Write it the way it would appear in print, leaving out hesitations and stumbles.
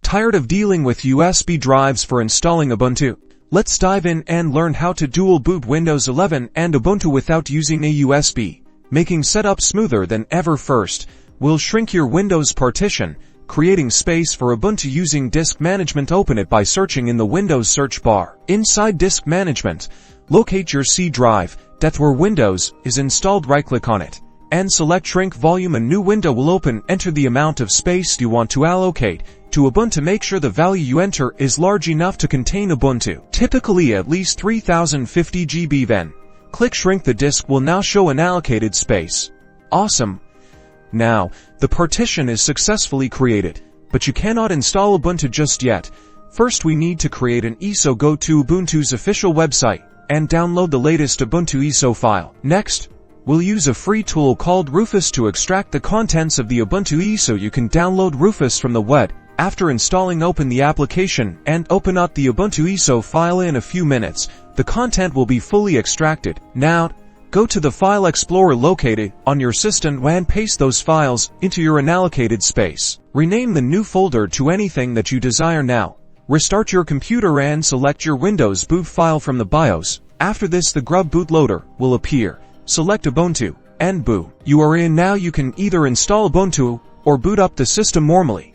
Tired of dealing with USB drives for installing Ubuntu? Let's dive in and learn how to dual boot Windows 11 and Ubuntu without using a USB, making setup smoother than ever. First, we'll shrink your Windows partition, creating space for Ubuntu using disk management. Open it by searching in the Windows search bar. Inside disk management, locate your C drive, that's where Windows is installed. Right-click on it and select shrink volume. A new window will open. Enter the amount of space you want to allocate to Ubuntu. Make sure the value you enter is large enough to contain Ubuntu, typically at least 3050 GB. Then, click shrink. The disk will now show an allocated space. Awesome! Now, the partition is successfully created, but you cannot install Ubuntu just yet. First, we need to create an ISO. Go to Ubuntu's official website and download the latest Ubuntu ISO file. Next, we'll use a free tool called Rufus to extract the contents of the Ubuntu ISO. You can download Rufus from the web. After installing, open the application and open up the Ubuntu ISO file. In a few minutes, the content will be fully extracted. Now, go to the File Explorer located on your system and paste those files into your unallocated space. Rename the new folder to anything that you desire. Now, restart your computer and select your Windows boot file from the BIOS. After this, the grub bootloader will appear. Select Ubuntu and boot. You are in. Now you can either install Ubuntu or boot up the system normally.